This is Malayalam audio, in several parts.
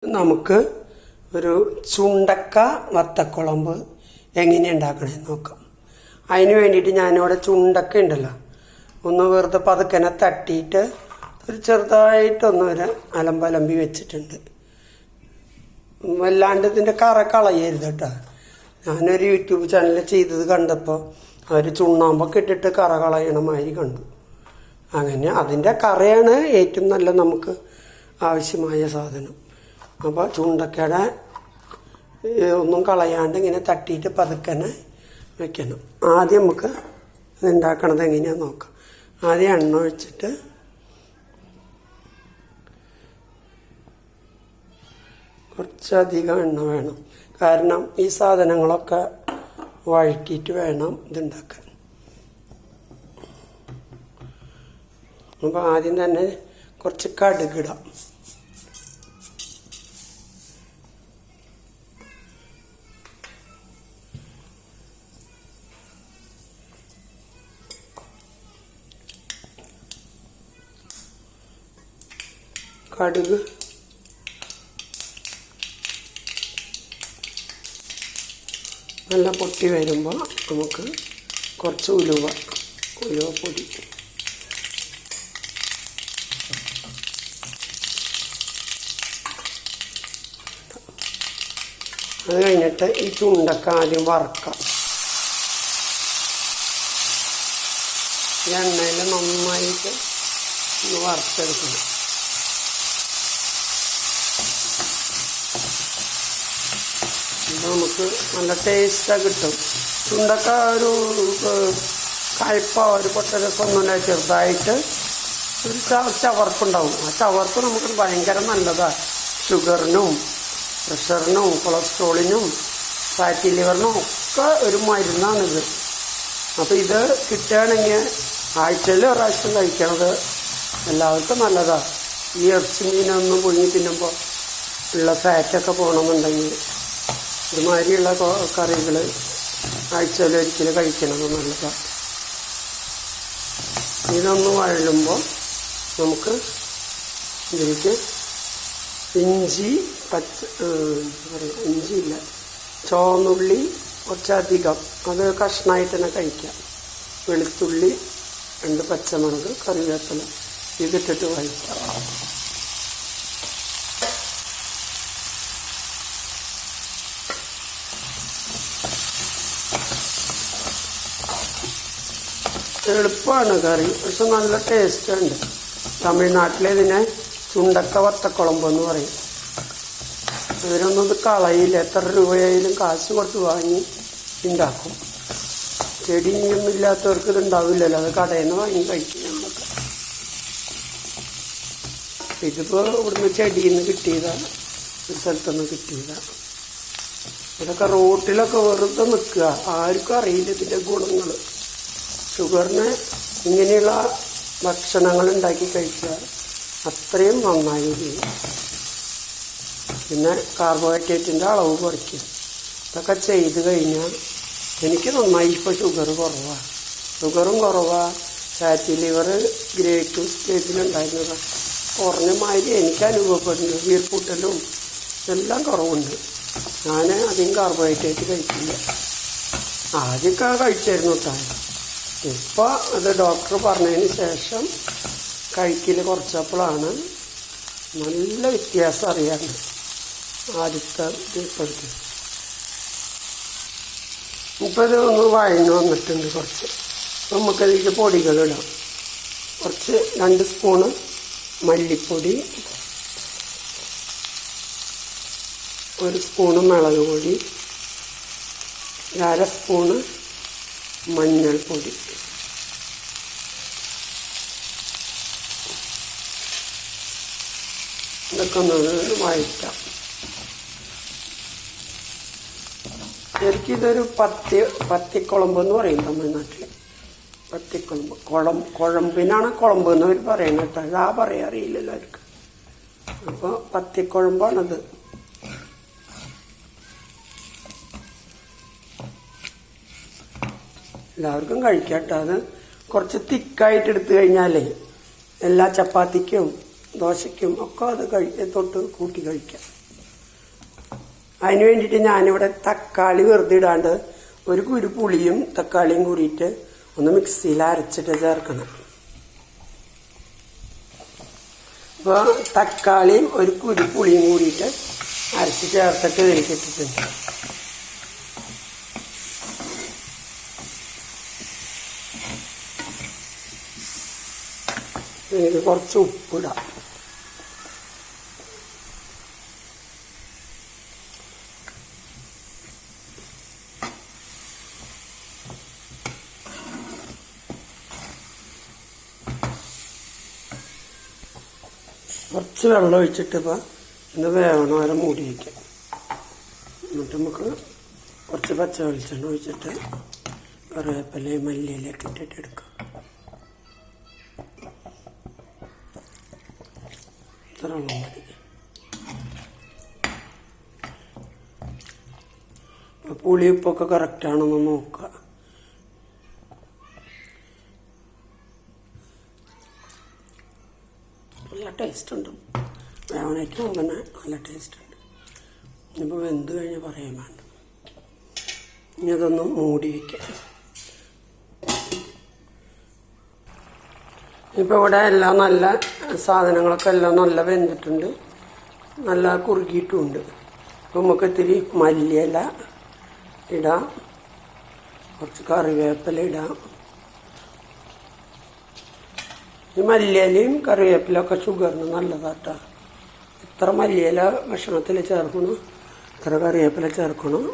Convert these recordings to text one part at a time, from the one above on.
നമുക്ക് ഒരു ചുണ്ടക്ക വത്തക്കുളമ്പ് എങ്ങനെ ഉണ്ടാക്കണമെന്ന് നോക്കാം. അതിന് വേണ്ടിയിട്ട് ഞാനിവിടെ ചുണ്ടക്ക ഉണ്ടല്ലോ ഒന്ന് വെറുതെ പതുക്കനെ തട്ടിയിട്ട് ഒരു ചെറുതായിട്ടൊന്നൊരു അലമ്പലമ്പി വെച്ചിട്ടുണ്ട്. വല്ലാണ്ട് ഇതിൻ്റെ കറ കളയരുത് കേട്ടോ. ഞാനൊരു യൂട്യൂബ് ചാനലിൽ ചെയ്തത് കണ്ടപ്പോൾ അവർ ചുണ്ണാമ്പൊക്കെ ഇട്ടിട്ട് കറ കളയണ മാതിരി കണ്ടു. അങ്ങനെ അതിൻ്റെ കറയാണ് ഏറ്റവും നല്ല നമുക്ക് ആവശ്യമായ സാധനം. അപ്പോൾ ചുണ്ടക്കയുടെ ഒന്നും കളയാണ്ട് ഇങ്ങനെ തട്ടിയിട്ട് പതുക്കനെ വെക്കണം. ആദ്യം നമുക്ക് ഇത് ഉണ്ടാക്കണത് എങ്ങനെയാണെന്ന് നോക്കാം. ആദ്യം എണ്ണ ഒഴിച്ചിട്ട് കുറച്ചധികം എണ്ണ വേണം. കാരണം ഈ സാധനങ്ങളൊക്കെ വഴറ്റിയിട്ട് വേണം ഇതുണ്ടാക്കാൻ. അപ്പോൾ ആദ്യം തന്നെ കുറച്ച് കടുകിടാം. കടുക് നല്ല പൊട്ടി വരുമ്പോൾ നമുക്ക് കുറച്ച് ഉലുവപ്പൊടി അത് കഴിഞ്ഞിട്ട് ഈ ചുണ്ടക്ക ആദ്യം വറക്കാം. ഈ എണ്ണയിൽ നന്നായിട്ട് ഒന്ന് വറുത്തെടുക്കണം. നമുക്ക് നല്ല ടേസ്റ്റാണ് കിട്ടും. ചുണ്ടക്ക ഒരു കയ്പോ ഒരു പൊട്ടരസമൊന്നുമില്ല, ചെറുതായിട്ട് ഒരു ചവർപ്പുണ്ടാവും. ആ ചവർപ്പ് നമുക്ക് ഭയങ്കര നല്ലതാണ്. ഷുഗറിനും പ്രഷറിനും കൊളസ്ട്രോളിനും ഫാറ്റി ലിവറിനും ഒക്കെ ഒരു മരുന്നാണിത്. അപ്പോൾ ഇത് കിട്ടുകയാണെങ്കിൽ ആഴ്ചയിൽ ഒരു പ്രാവശ്യം കഴിക്കണത് എല്ലാവർക്കും നല്ലതാണ്. ഈ ഇറച്ചി മീനൊന്നും പുഴുങ്ങി തിന്നുമ്പോൾ ഉള്ള ഫാറ്റൊക്കെ പോകണമെന്നുണ്ടെങ്കിൽ ഇതുമാതിരിയുള്ള കറികൾ ആഴ്ചയിൽ ഒരിക്കലും കഴിക്കണത് നല്ലതാണ്. ഇതൊന്ന് വഴലുമ്പോൾ നമുക്ക് ഇതിലേക്ക് ഇഞ്ചി ഇഞ്ചിയില്ല ചുവന്നുള്ളി കുറച്ചധികം അത് കഷ്ണമായിട്ട് തന്നെ കഴിക്കാം. വെളുത്തുള്ളി 2 പച്ചമുളക് കറിവേപ്പില ഇതിട്ടിട്ട് വഴിക്കാം. എളുപ്പമാണ് കറി, പക്ഷെ നല്ല ടേസ്റ്റ് ഉണ്ട്. തമിഴ്നാട്ടിലിതിനെ ചുണ്ടക്ക വത്തക്കുളമ്പ് എന്ന് പറയും. ഇവരൊന്നും ഇത് കളയില്ല. എത്ര രൂപയായാലും കാശ് കൊടുത്ത് വാങ്ങി ഉണ്ടാക്കും. ചെടിയൊന്നും ഇല്ലാത്തവർക്ക് ഇത് ഉണ്ടാവില്ലല്ലോ, അത് കടയിൽ നിന്ന് വാങ്ങി കഴിക്കും നമ്മളൊക്കെ. ഇതിപ്പോൾ ഇവിടുന്ന് ചെടിയിൽ നിന്ന് കിട്ടിയതാണ്, ഒരു സ്ഥലത്തുനിന്ന് കിട്ടിയതാണ്. ഇതൊക്കെ റോട്ടിലൊക്കെ വെറുതെ നിൽക്കുക, ആർക്കും അറിയില്ല ഇതിൻ്റെ ഗുണങ്ങൾ. ഷുഗറിന് ഇങ്ങനെയുള്ള ഭക്ഷണങ്ങൾ ഉണ്ടാക്കി കഴിക്കുക അത്രയും നന്നായിരിക്കും. പിന്നെ കാർബോഹൈഡ്രേറ്റിൻ്റെ അളവ് കുറയ്ക്കും. ഇതൊക്കെ ചെയ്ത് കഴിഞ്ഞാൽ എനിക്ക് നന്നായി. ഇപ്പോൾ ഷുഗറും കുറവാണ്. ഫാറ്റി ലിവർ ഗ്രേഡ് 2 സ്റ്റേജിലുണ്ടായിരുന്നത് കുറഞ്ഞ മാതിരി എനിക്ക് അനുഭവപ്പെടുന്നു. വീർപ്പൂട്ടലും എല്ലാം കുറവുണ്ട്. ഞാൻ അധികം കാർബോഹൈഡ്രേറ്റ് കഴിക്കില്ല. ആദ്യമൊക്കെ കഴിച്ചായിരുന്നു കേട്ടോ. ഇപ്പോൾ അത് ഡോക്ടർ പറഞ്ഞതിന് ശേഷം കഴിക്കൽ കുറച്ചപ്പോഴാണ് നല്ല വ്യത്യാസം അറിയാറുണ്ട്. ആദ്യത്തെ ഇപ്പോഴത്തെ ഇപ്പോൾ ഇത് ഒന്ന് വഴഞ്ഞു വന്നിട്ടുണ്ട് കുറച്ച്. നമുക്കതിലേക്ക് പൊടികളിടാം. കുറച്ച് 2 സ്പൂണ് മല്ലിപ്പൊടി, 1 സ്പൂണ് മുളക് പൊടി, 1/2 സ്പൂണ് മഞ്ഞൾപ്പൊടി. ഇതൊക്കെ ഒന്ന് വഴറ്റാം. എനിക്കിതൊരു പത്തിക്കുളമ്പ് എന്ന് പറയും തമിഴ്നാട്ടിൽ. പത്തിക്കുളമ്പ് കുഴമ്പിനാണ് കുളമ്പ് എന്ന് അവർ പറയുന്നത് കേട്ടോ. ഇതാ പറയാൻ അറിയില്ലല്ലോ അവർക്ക്. അപ്പോൾ പത്തിക്കുഴമ്പാണത്. എല്ലാവർക്കും കഴിക്കാം കേട്ടോ. അത് കുറച്ച് തിക്കായിട്ട് എടുത്തു കഴിഞ്ഞാലേ എല്ലാ ചപ്പാത്തിക്കും ദോശയ്ക്കും ഒക്കെ അത് തൊട്ട് കൂട്ടി കഴിക്കാം. അതിന് വേണ്ടിയിട്ട് ഞാനിവിടെ തക്കാളി വെറുതെ ഇടാണ്ട് ഒരു കുരു പുളിയും തക്കാളിയും കൂടിയിട്ട് ഒന്ന് മിക്സിയിൽ അരച്ചിട്ട് ചേർക്കണം. അപ്പോൾ തക്കാളിയും ഒരു കുരു പുളിയും കൂടിയിട്ട് അരച്ച് ചേർത്തിട്ട് ഇതിലേക്കിട്ടിട്ടുണ്ട്. ഇതിൽ കുറച്ച് ഉപ്പിടാം. കുറച്ച് വെള്ളം ഒഴിച്ചിട്ട് ഇപ്പോൾ ഇന്ന് വേവണ വരെ മൂടി വയ്ക്കാം. എന്നിട്ട് നമുക്ക് കുറച്ച് പച്ച വെളിച്ചെണ്ണ ഒഴിച്ചിട്ട് കറിവേപ്പിലയും മല്ലിയിലൊക്കെ ഇട്ടിട്ട് എടുക്കാം. ഇത്ര വെള്ളം മതി. പുളി ഉപ്പൊക്കെ കറക്റ്റാണെന്ന് നോക്കുക. നല്ല ടേസ്റ്റ് ഉണ്ട്. വേവണയ്ക്ക് മുമ്പ് തന്നെ നല്ല ടേസ്റ്റ് ഉണ്ട്. ഇനിയിപ്പോൾ വെന്ത് കഴിഞ്ഞ് പറയാൻ വേണ്ട. ഇനി അതൊന്ന് മൂടി വയ്ക്കാം. ഇപ്പോൾ ഇവിടെ എല്ലാം നല്ല സാധനങ്ങളൊക്കെ എല്ലാം നല്ല വെന്തിട്ടുണ്ട്, നല്ല കുറുകിയിട്ടുമുണ്ട്. അപ്പോൾ നമുക്ക് ഇത്തിരി മല്ലിയില ഇടാം, കുറച്ച് കറിവേപ്പില ഇടാം. ഈ മല്ലിയിലയും കറിവേപ്പിലൊക്കെ ഷുഗറിന് നല്ലതാട്ടോ. എത്ര മല്ലിയില ഭക്ഷണത്തിൽ ചേർക്കണം, എത്ര കറിവേപ്പില ചേർക്കണം,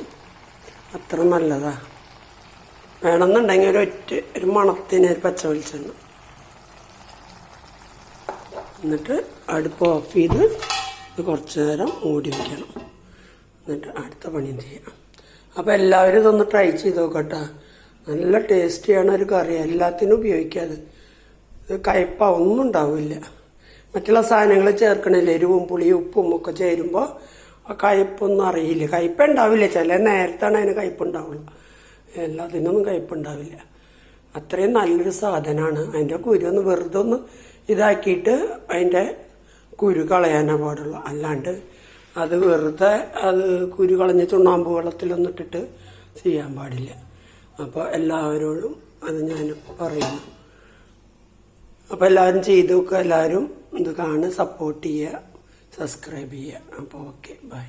അത്ര നല്ലതാ. വേണമെന്നുണ്ടെങ്കിൽ ഒരു മണത്തിന് ഒരു പച്ച വെളിച്ചെണ്ണ. എന്നിട്ട് അടുപ്പ് ഓഫ് ചെയ്ത് ഇത് കുറച്ച് നേരം മൂടി വയ്ക്കണം. എന്നിട്ട് അടുത്ത പണിയും ചെയ്യാം. അപ്പോൾ എല്ലാവരും ഇതൊന്ന് ട്രൈ ചെയ്ത് നോക്കട്ടെ. നല്ല ടേസ്റ്റിയാണ് ഒരു കറി. എല്ലാത്തിനും ഉപയോഗിക്കാതെ കയ്പ ഒന്നും ഉണ്ടാവില്ല. മറ്റുള്ള സാധനങ്ങൾ ചേർക്കണില്ല, എരിവും പുളിയും ഉപ്പും ഒക്കെ ചേരുമ്പോൾ ആ കയ്പൊന്നും അറിയില്ല. കയ്പ ഉണ്ടാവില്ല, ചില നേരത്താണ് അതിന് കയ്പുണ്ടാവുള്ളൂ. എല്ലാത്തിനൊന്നും കയ്പുണ്ടാവില്ല. അത്രയും നല്ലൊരു സാധനമാണ്. അതിൻ്റെ കുരു ഒന്ന് വെറുതെ ഒന്ന് ഇതാക്കിയിട്ട് അതിൻ്റെ കുരു കളയാനേ പാടുള്ളൂ. അല്ലാണ്ട് അത് വെറുതെ അത് കുരു കളഞ്ഞ് ചുണ്ണാമ്പ് വെള്ളത്തിലൊന്നും ഇട്ടിട്ട് ചെയ്യാൻ പാടില്ല. അപ്പോൾ എല്ലാവരോടും അത് ഞാൻ പറയുന്നു. അപ്പോൾ എല്ലാവരും ചെയ്ത് നോക്കുക. എല്ലാവരും ഇത് കാണുക, സപ്പോർട്ട് ചെയ്യുക, സബ്സ്ക്രൈബ് ചെയ്യുക. അപ്പോൾ ഓക്കെ, ബൈ.